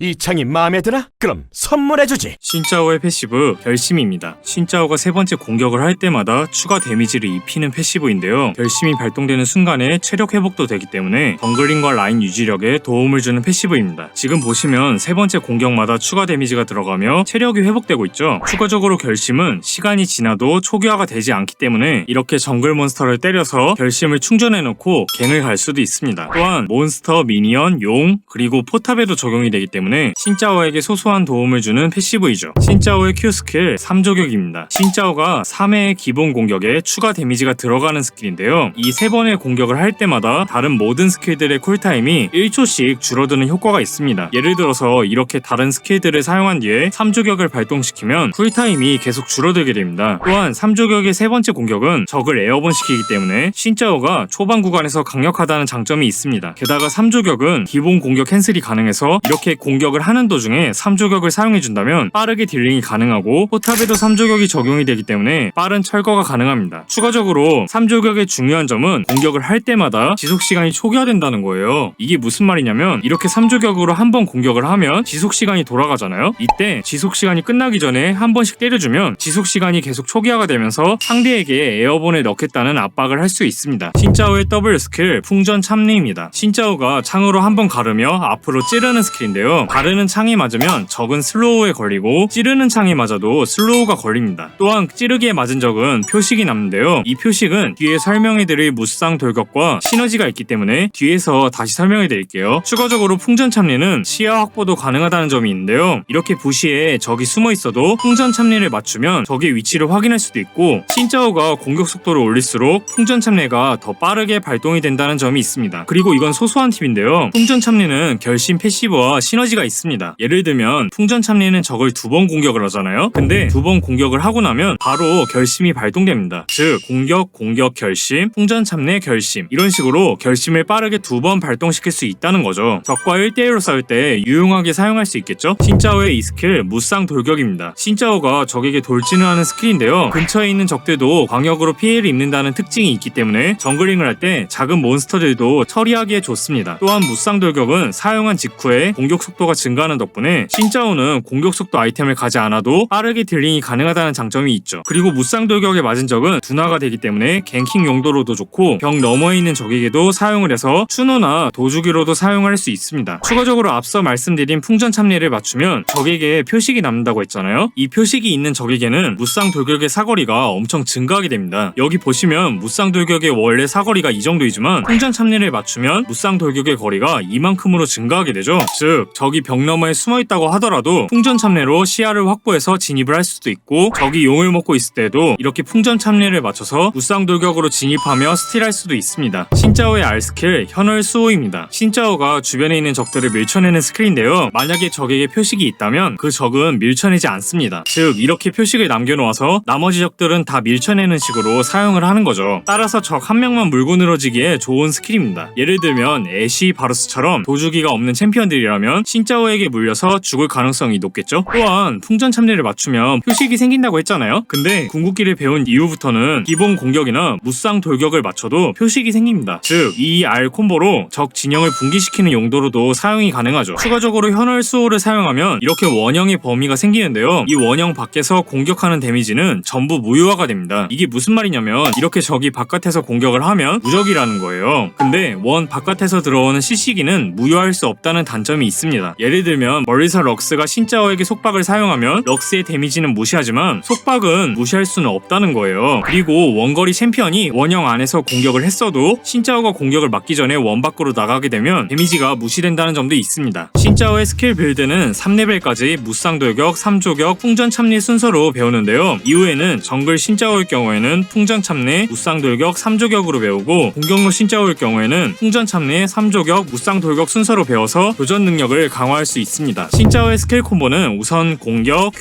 이 창이 마음에 드나? 그럼 선물해주지. 신짜오의 패시브 결심입니다. 신짜오가 세 번째 공격을 할 때마다 추가 데미지를 입히는 패시브인데요. 결심이 발동되는 순간에 체력 회복도 되기 때문에 정글링과 라인 유지력에 도움을 주는 패시브입니다. 지금 보시면 세 번째 공격마다 추가 데미지가 들어가며 체력이 회복되고 있죠. 추가적으로 결심은 시간이 지나도 초기화가 되지 않기 때문에 이렇게 정글 몬스터를 때려서 결심을 충전해놓고 갱을 갈 수도 있습니다. 또한 몬스터, 미니언, 용, 그리고 포탑에도 적용이 되기 때문에 신짜오에게 소소한 도움을 주는 패시브이죠. 신짜오의 Q 스킬 3조격입니다. 신짜오가 3회의 기본 공격에 추가 데미지가 들어가는 스킬인데요. 이 세 번의 공격을 할 때마다 다른 모든 스킬들의 쿨타임이 1초씩 줄어드는 효과가 있습니다. 예를 들어서 이렇게 다른 스킬들을 사용한 뒤에 3조격을 발동시키면 쿨타임이 계속 줄어들게 됩니다. 또한 3조격의 세 번째 공격은 적을 에어본 시키기 때문에 신짜오가 초반 구간에서 강력하다는 장점이 있습니다. 게다가 3조격은 기본 공격 캔슬이 가능해서 이렇게 공격을 하는 도중에 3조격을 사용해준다면 빠르게 딜링이 가능하고 포탑에도 3조격이 적용이 되기 때문에 빠른 철거가 가능합니다. 추가적으로 3조격의 중요한 점은 공격을 할 때마다 지속시간이 초기화된다는 거예요. 이게 무슨 말이냐면 이렇게 3조격으로 한 번 공격을 하면 지속시간이 돌아가잖아요. 이때 지속시간이 끝나기 전에 한 번씩 때려주면 지속시간이 계속 초기화가 되면서 상대에게 에어본에 넣겠다는 압박을 할 수 있습니다. 신짜오의 더블 스킬 풍전 참리입니다. 신짜오가 창으로 한 번 가르며 앞으로 찌르는 스킬인데요. 가르는 창이 맞으면 적은 슬로우에 걸리고 찌르는 창이 맞아도 슬로우가 걸립니다. 또한 찌르기에 맞은 적은 표식이 남는데요. 이 표식은 뒤에 설명해드릴 무쌍 돌격과 시너지가 있기 때문에 뒤에서 다시 설명해드릴게요. 추가적으로 풍전 참리는 시야 확보도 가능하다는 점이 있는데요. 이렇게 부시에 적이 숨어 있어도 풍전 참리를 맞추면 적의 위치를 확인할 수도 있고 신짜오가 공격 속도를 올릴수록 풍전 참리가 더 빠르게 발동이 된다는 점이 있습니다. 그리고 이건 소소한 팁인데요. 풍전 참리는 결심 패시브와 시너지가 있습니다. 예를 들면 풍전 참리는 적을 2번 공격을 하잖아요. 근데 2번 공격을 하고 나면 바로 결심이 발동됩니다. 즉 공격 결심, 풍전 참내 결심 이런 식으로 결심을 빠르게 2번 발동시킬 수 있다는 거죠. 적과 1대1로 싸울 때 유용하게 사용할 수 있겠죠? 신짜오의 이 스킬 무쌍 돌격입니다. 신짜오가 적에게 돌진을 하는 스킬인데요. 근처에 있는 적들도 광역으로 피해를 입는다는 특징이 있기 때문에 정글링을 할 때 작은 몬스터들도 처리하기에 좋습니다. 또한 무쌍 돌격은 사용한 직후에 공격 속도가 증가하는 덕분에 신짜오는 공격 속도 아이템을 가지 않아도 빠르게 딜링이 가능하다는 장점이 있죠. 그리고 무쌍 돌격에 맞은 적은 둔화가 되기 때문에 갱킹 용도로도 좋고 벽 너머에 있는 적에게도 사용을 해서 추노나 도주기로도 사용할 수 있습니다. 추가적으로 앞서 말씀드린 풍전 참리를 맞추면 적에게 표식이 남는다고 했잖아요. 이 표식이 있는 적에게는 무쌍 돌격의 사거리가 엄청 증가하게 됩니다. 여기 보시면 무쌍 돌격의 원래 사거리가 이 정도이지만 풍전 참리를 맞추면 무쌍 돌격의 거리가 이만큼으로 증가하게 되죠. 즉 적이 벽 너머에 숨어있다고 하더라도 풍전 참례로 시야를 확보해서 진입을 할 수도 있고 적이 용을 먹고 있을 때도 이렇게 풍전 참례를 맞춰서 무쌍 돌격으로 진입하며 스틸할 수도 있습니다. 신짜오의 R 스킬 현월 수호입니다. 신짜오가 주변에 있는 적들을 밀쳐내는 스킬인데요. 만약에 적에게 표식이 있다면 그 적은 밀쳐내지 않습니다. 즉 이렇게 표식을 남겨놓아서 나머지 적들은 다 밀쳐내는 식으로 사용을 하는 거죠. 따라서 적 한 명만 물고 늘어지기에 좋은 스킬입니다. 예를 들면 애쉬, 바루스처럼 도주기가 없는 챔피언들이라면 신짜오에게 물려서 죽을 가능성이 높겠죠. 또한 풍전 참례를 맞추면 표식이 생긴다고 했잖아요. 근데 궁극기를 배운 이후부터는 기본 공격이나 무쌍 돌격을 맞춰도 표식이 생깁니다. 즉 이 R 콤보로 적 진영을 붕괴시키는 용도로도 사용이 가능하죠. 추가적으로 현월 수호를 사용하면 이렇게 원형의 범위가 생기는데요. 이 원형 밖에서 공격하는 데미지는 전부 무효화가 됩니다. 이게 무슨 말이냐면 이렇게 적이 바깥에서 공격을 하면 무적이라는 거예요. 근데 원 바깥에서 들어오는 CC기는 무효할 수 없다는 단점이 있습니다. 예를 들면 멀리서 럭스가 신짜오에게 속박을 사용하면 럭스의 데미지는 무시하지만 속박은 무시할 수는 없다는 거예요. 그리고 원거리 챔피언이 원형 안에서 공격을 했어도 신짜오가 공격을 막기 전에 원 밖으로 나가게 되면 데미지가 무시된다는 점도 있습니다. 신짜오의 스킬 빌드는 3레벨까지 무쌍 돌격, 3조격, 풍전 참리 순서로 배우는데요. 이후에는 정글 신짜오일 경우에는 풍전 참내, 무쌍 돌격, 3조격으로 배우고 공격로 신짜오일 경우에는 풍전 참내, 3조격, 무쌍 돌격 순서로 배워서 교전 능력을 강화할 수 있습니다. 신짜오의 스킬 콤보는 우선 공격,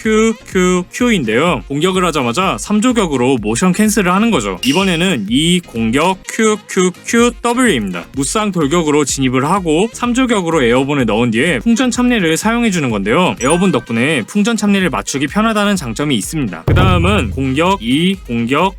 Q인데요. 공격을 하자마자 3조격으로 모션 캔슬을 하는 거죠. 이번에는 이 공격, W입니다. 무쌍 돌격으로 진입을 하고 3조격으로 에어본을 넣은 뒤에 풍전 참례를 사용해주는 건데요. 에어본 덕분에 풍전 참례를 맞추기 편하다는 장점이 있습니다. 그 다음은 공격, 공격,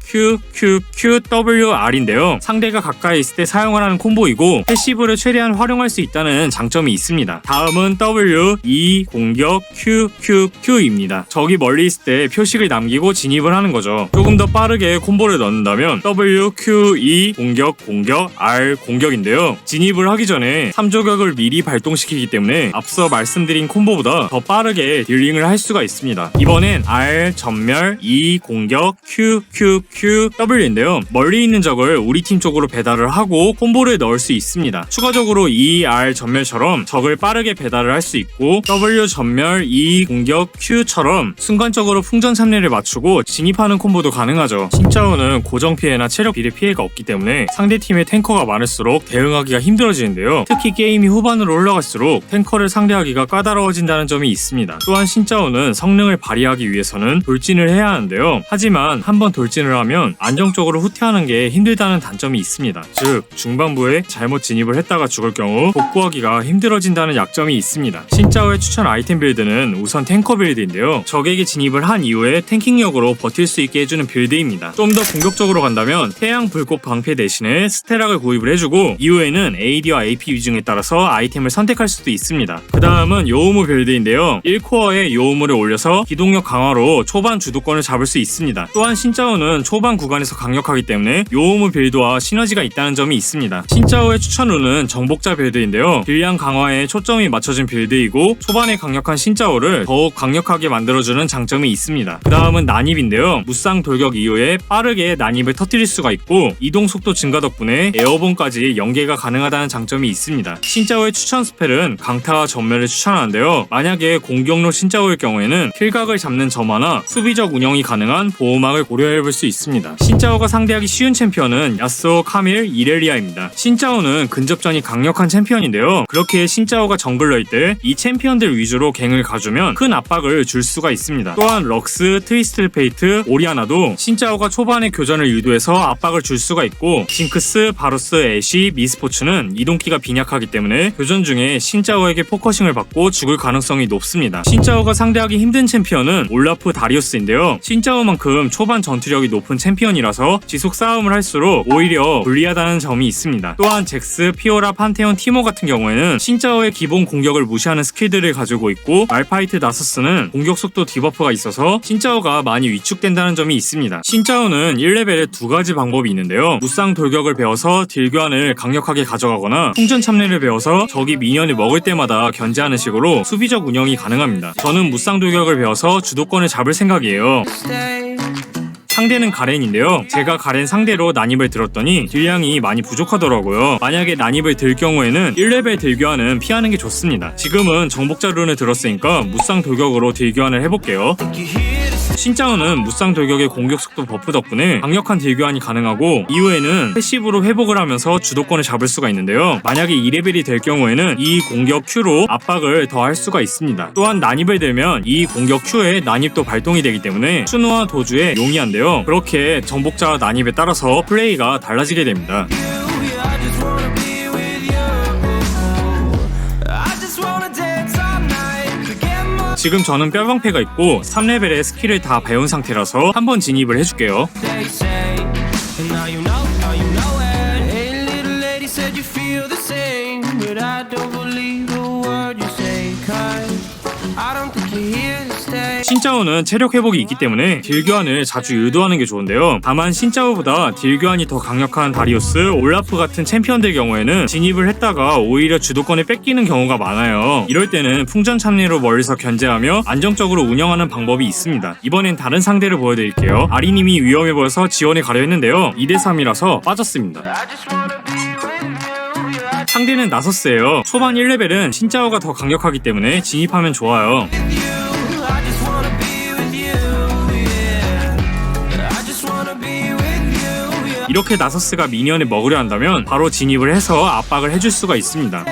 WR인데요. 상대가 가까이 있을 때 사용을 하는 콤보이고 패시브를 최대한 활용할 수 있다는 장점이 있습니다. 다음은 다음은 W, E, 공격, Q, Q, Q입니다. 적이 멀리 있을 때 표식을 남기고 진입을 하는 거죠. 조금 더 빠르게 콤보를 넣는다면 W, Q, E, 공격, 공격, R, 공격인데요. 진입을 하기 전에 3조격을 미리 발동시키기 때문에 앞서 말씀드린 콤보보다 더 빠르게 딜링을 할 수가 있습니다. 이번엔 R, 전멸, E, 공격, Q, Q, Q, W인데요. 멀리 있는 적을 우리 팀 쪽으로 배달을 하고 콤보를 넣을 수 있습니다. 추가적으로 E, R, 전멸처럼 적을 빠르게 배달을 할 수 있고 W, 전멸, E, 공격, Q처럼 순간적으로 풍전 참례를 맞추고 진입하는 콤보도 가능하죠. 신짜오는 고정 피해나 체력 비례 피해가 없기 때문에 상대팀의 탱커가 많을수록 대응하기가 힘들어지는데요. 특히 게임이 후반으로 올라갈수록 탱커를 상대하기가 까다로워진다는 점이 있습니다. 또한 신짜오는 성능을 발휘하기 위해서는 돌진을 해야 하는데요. 하지만 한번 돌진을 하면 안정적으로 후퇴하는 게 힘들다는 단점이 있습니다. 즉 중반부에 잘못 진입을 했다가 죽을 경우 복구하기가 힘들어진다는 약점이 있습니다. 신짜오의 추천 아이템 빌드는 우선 탱커 빌드인데요. 적에게 진입을 한 이후에 탱킹력으로 버틸 수 있게 해주는 빌드입니다. 좀 더 공격적으로 간다면 태양 불꽃 방패 대신에 스테락을 구입을 해주고 이후에는 AD와 AP 위중에 따라서 아이템을 선택할 수도 있습니다. 그 다음은 요우무 빌드인데요. 1코어에 요우무를 올려서 기동력 강화로 초반 주도권을 잡을 수 있습니다. 또한 신짜오는 초반 구간에서 강력하기 때문에 요우무 빌드와 시너지가 있다는 점이 있습니다. 신짜오의 추천루는 정복자 빌드인데요. 딜량 강화에 초점이 맞춰진 빌드이고 초반에 강력한 신짜오를 더욱 강력하게 만들어주는 장점이 있습니다. 그 다음은 난입인데요. 무쌍 돌격 이후에 빠르게 난입을 터뜨릴 수가 있고 이동속도 증가 덕분에 에어본까지 연계가 가능하다는 장점이 있습니다. 신짜오의 추천 스펠은 강타와 전멸을 추천하는데요. 만약에 공격로 신짜오일 경우에는 킬각을 잡는 점화나 수비적 운영이 가능한 보호막을 고려해볼 수 있습니다. 신짜오가 상대하기 쉬운 챔피언은 야스오, 카밀, 이렐리아입니다. 신짜오는 근접전이 강력한 챔피언인데요. 그렇게 신짜오가 정글러일 때 이 챔피언들 위주로 갱을 가주면 큰 압박을 줄 수가 있습니다. 또한 럭스, 트위스트 페이트, 오리아나도 신짜오가 초반에 교전을 유도해서 압박을 줄 수가 있고 징크스, 바루스, 애쉬, 미스포츠는 이동키가 빈약하기 때문에 교전 중에 신짜오에게 포커싱을 받고 죽을 가능성이 높습니다. 신짜오가 상대하기 힘든 챔피언은 올라프, 다리우스인데요. 신짜오만큼 초반 전투력이 높은 챔피언이라서 지속 싸움을 할수록 오히려 불리하다는 점이 있습니다. 또한 잭스, 피오라, 판테온, 티모 같은 경우에는 신짜오의 기본 공격을 무시하는 스킬들을 가지고 있고 말파이트, 나서스는 공격 속도 디버프가 있어서 신짜오가 많이 위축된다는 점이 있습니다. 신짜오는 1레벨에 두 가지 방법이 있는데요. 무쌍 돌격을 배워서 딜 교환을 강력하게 가져가거나 풍전 참례를 배워서 적이 미니언을 먹을 때마다 견제하는 식으로 수비적 운영이 가능합니다. 저는 무쌍 돌격을 배워서 주도권을 잡을 생각이에요. 상대는 가렌인데요. 제가 가렌 상대로 난입을 들었더니 딜량이 많이 부족하더라고요. 만약에 난입을 들 경우에는 1레벨 딜 교환은 피하는 게 좋습니다. 지금은 정복자 룬을 들었으니까 무쌍 돌격으로 딜 교환을 해볼게요. 신짜오는 무쌍 돌격의 공격 속도 버프 덕분에 강력한 딜 교환이 가능하고 이후에는 패시브로 회복을 하면서 주도권을 잡을 수가 있는데요. 만약에 2레벨이 될 경우에는 이 공격 Q로 압박을 더 할 수가 있습니다. 또한 난입을 들면 이 공격 Q에 난입도 발동이 되기 때문에 춘우와 도주에 용이한데요. 그렇게 정복자와 난입에 따라서 플레이가 달라지게 됩니다. 지금 저는 뼈방패가 있고 3레벨의 스킬을 다 배운 상태라서 한번 진입을 해줄게요. 신짜오는 체력 회복이 있기 때문에 딜 교환을 자주 유도하는 게 좋은데요. 다만 신짜오보다 딜 교환이 더 강력한 다리우스, 올라프 같은 챔피언들 경우에는 진입을 했다가 오히려 주도권을 뺏기는 경우가 많아요. 이럴 때는 풍전 참례로 멀리서 견제하며 안정적으로 운영하는 방법이 있습니다. 이번엔 다른 상대를 보여드릴게요. 아리님이 위험해 보여서 지원에 가려 했는데요. 2대3이라서 빠졌습니다. 상대는 나서스예요. 초반 1레벨은 신짜오가 더 강력하기 때문에 진입하면 좋아요. 이렇게 나서스가 미니언을 먹으려 한다면 바로 진입을 해서 압박을 해줄 수가 있습니다.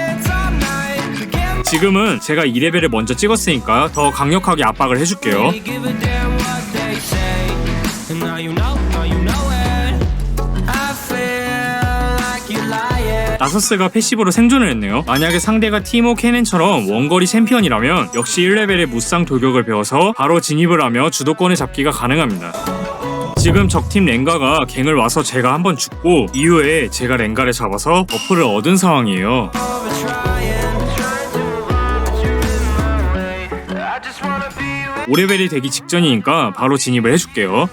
지금은 제가 2레벨을 먼저 찍었으니까 더 강력하게 압박을 해줄게요. 나서스가 패시브로 생존을 했네요. 만약에 상대가 티모 캐넨처럼 원거리 챔피언이라면 역시 1레벨의 무쌍 돌격을 배워서 바로 진입을 하며 주도권을 잡기가 가능합니다. 지금 적팀 랭가가 갱을 와서 제가 한번 죽고 이후에 제가 랭가를 잡아서 버프를 얻은 상황이에요. 5레벨이 되기 직전이니까 바로 진입을 해줄게요.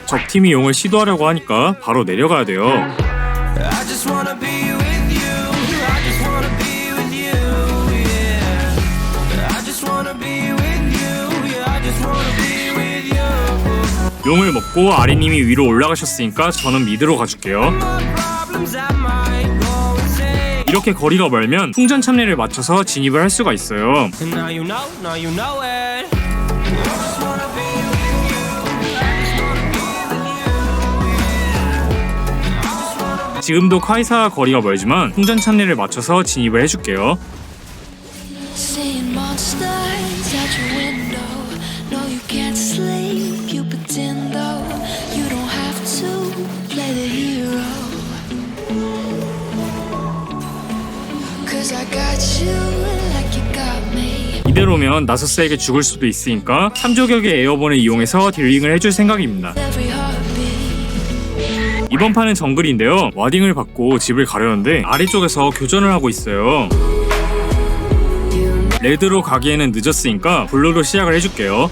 적팀이 용을 시도하려고 하니까 바로 내려가야 돼요. I just wanna be with you. I just wanna be with you. Yeah. I just wanna be with you. Yeah. I just wanna be with you. 용을 먹고 아리님이 위로 올라가셨으니까 저는 미드로 가줄게요. Problems I might go insane. 이렇게 거리가 멀면 풍전 참례를 맞춰서 진입을 할 수가 있어요. And now you know it. I just wanna be with you. I just wanna be with you. 지금도 카이사 거리가 멀지만 풍전 참례를 맞춰서 진입을 해줄게요. Seeing monsters out your window. No, you can't sleep. You pretend though. You don't have to play the hero. 'Cause I got you like you got me. 이대로면 나서스에게 죽을 수도 있으니까 3조격의 에어본을 이용해서 딜링을 해줄 생각입니다. Every heartbeat. 이번 판은 정글인데요. 와딩을 받고 집을 가려는데 아래쪽에서 교전을 하고 있어요. 레드로 가기에는 늦었으니까 블루로 시작을 해줄게요.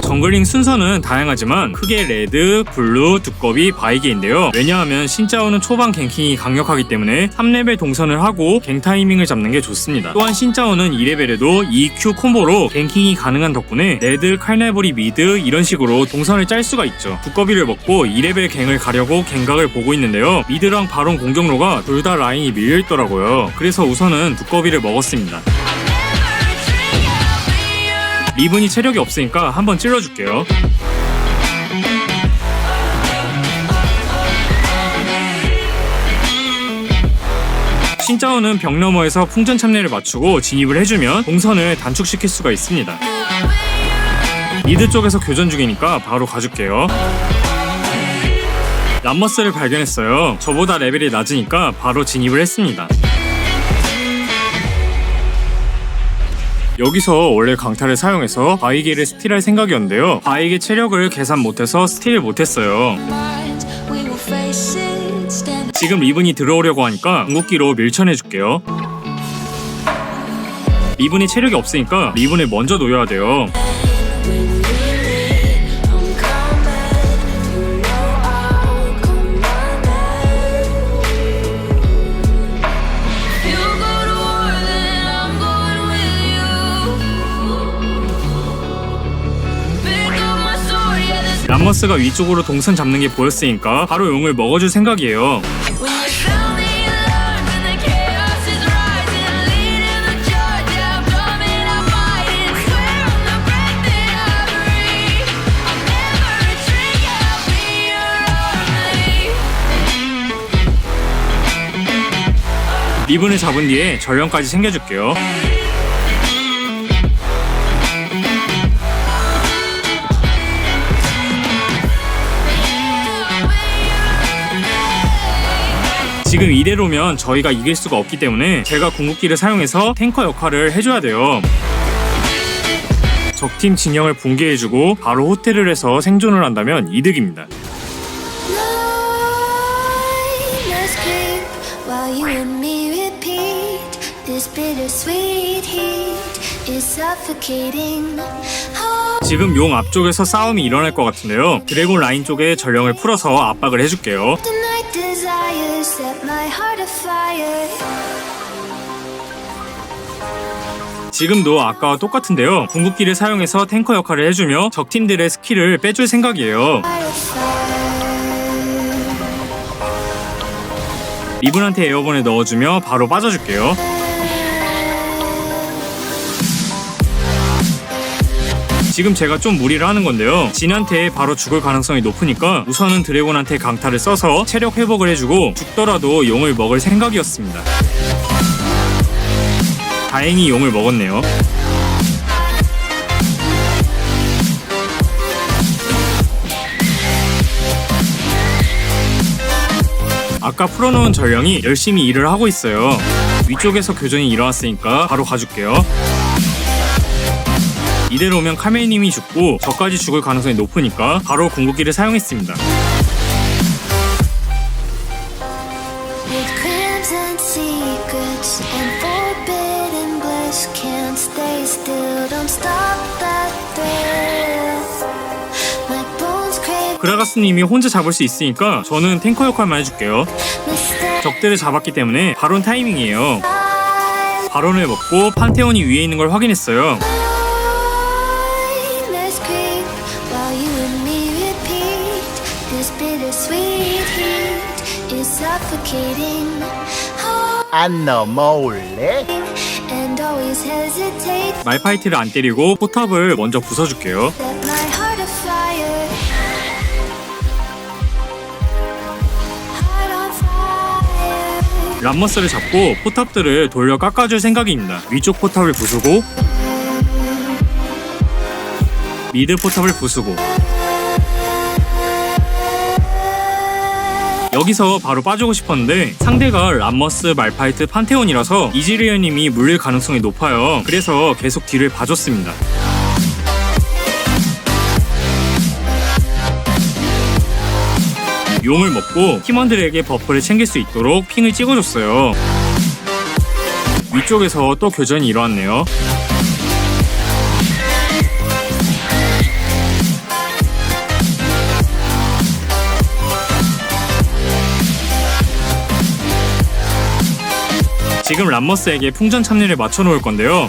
정글링 순서는 다양하지만 크게 레드, 블루, 두꺼비, 바이게인데요. 왜냐하면 신짜오는 초반 갱킹이 강력하기 때문에 3레벨 동선을 하고 갱 타이밍을 잡는 게 좋습니다. 또한 신짜오는 2레벨에도 EQ 콤보로 갱킹이 가능한 덕분에 레드, 칼날부리, 미드 이런 식으로 동선을 짤 수가 있죠. 두꺼비를 먹고 2레벨 갱을 가려고 갱각을 보고 있는데요. 미드랑 바론 공격로가 둘 다 라인이 밀려있더라고요. 그래서 우선은 두꺼비를 먹었습니다. 리븐이 체력이 없으니까 한번 찔러줄게요. 신짜오는 벽 너머에서 풍전 참례를 맞추고 진입을 해주면 동선을 단축시킬 수가 있습니다. 미드 쪽에서 교전 중이니까 바로 가줄게요. 람머스를 발견했어요. 저보다 레벨이 낮으니까 바로 진입을 했습니다. 여기서 원래 강타를 사용해서 바이게를 스틸할 생각이었는데요. 바이게 체력을 계산 못해서 스틸 못했어요. Minds, we will face it. Stand 지금 리븐이 들어오려고 하니까 궁극기로 밀쳐내줄게요. 리븐이 체력이 없으니까 리븐을 먼저 놓여야 돼요. when you leave. I'm coming. You know I'll come running. You go to war, then I'm going with you. Pick up my sword, yeah, this. 람머스가 위쪽으로 동선 잡는 게 보였으니까 바로 용을 먹어줄 생각이에요. When you sound the alarm and the chaos is rising, leading the charge, yeah, I'm coming, I'm fighting. Swear on the breath that I breathe, I'll never retreat, yeah, I'll be your army. 리븐을 잡은 뒤에 전령까지 챙겨줄게요. 지금 이대로면 저희가 이길 수가 없기 때문에 제가 궁극기를 사용해서 탱커 역할을 해줘야 돼요. 적팀 진영을 붕괴해주고 바로 호텔을 해서 생존을 한다면 이득입니다. Let's keep while you and me repeat. This bittersweet heat is suffocating. Oh, 지금 용 앞쪽에서 싸움이 일어날 것 같은데요. 드래곤 라인 쪽에 전령을 풀어서 압박을 해줄게요. tonight desire set my heart afire. 지금도 아까와 똑같은데요. 궁극기를 사용해서 탱커 역할을 해주며 적팀들의 스킬을 빼줄 생각이에요. Heart afire. 리븐한테 에어본을 넣어주며 바로 빠져줄게요. 지금 제가 좀 무리를 하는 건데요. 진한테 바로 죽을 가능성이 높으니까 우선은 드래곤한테 강타를 써서 체력 회복을 해주고 죽더라도 용을 먹을 생각이었습니다. 다행히 용을 먹었네요. 아까 풀어놓은 전령이 열심히 일을 하고 있어요. 위쪽에서 교전이 일어났으니까 바로 가줄게요. 이대로면 카메이님이 죽고 저까지 죽을 가능성이 높으니까 바로 궁극기를 사용했습니다. With Crimes and secrets and forbidden bliss. Can't stay still, don't stop that thrill. My bones crave 그라가스님이 혼자 잡을 수 있으니까 저는 탱커 역할만 해줄게요. mistake. 적들을 잡았기 때문에 바론 타이밍이에요. 바론을 먹고 판테온이 위에 있는 걸 확인했어요. Let's creep while you and me repeat. This bittersweet heat is suffocating. 안 넘어올래? And always hesitate. 말파이트를 안 때리고 포탑을 먼저 부숴줄게요. Set my heart afire. Heart on fire. 람머스를 잡고 포탑들을 돌려 깎아줄 생각입니다. 위쪽 포탑을 부수고 미드 포탑을 부수고 여기서 바로 빠지고 싶었는데 상대가 람머스, 말파이트, 판테온이라서 이즈리얼님이 물릴 가능성이 높아요. 그래서 계속 뒤를 봐줬습니다. 용을 먹고 팀원들에게 버프를 챙길 수 있도록 핑을 찍어줬어요. 위쪽에서 또 교전이 일어났네요. 지금 람머스에게 풍전 참여를 맞춰놓을 건데요.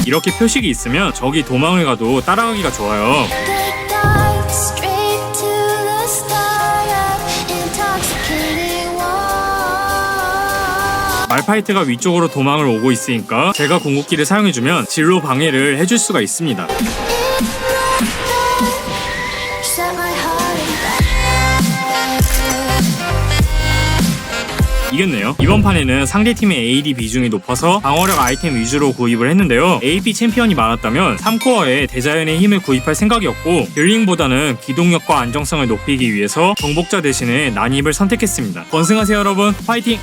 이렇게 표식이 있으면 적이 도망을 가도 따라가기가 좋아요. The dark straight to the start of intoxicating war. 말파이트가 위쪽으로 도망을 오고 있으니까 제가 궁극기를 사용해주면 진로 방해를 해줄 수가 있습니다. Set my heart on fire. 이겼네요. 이번 판에는 상대팀의 AD 비중이 높아서 방어력 아이템 위주로 구입을 했는데요. AP 챔피언이 많았다면 3코어에 대자연의 힘을 구입할 생각이었고 딜링보다는 기동력과 안정성을 높이기 위해서 정복자 대신에 난입을 선택했습니다. 번승하세요 여러분. 파이팅!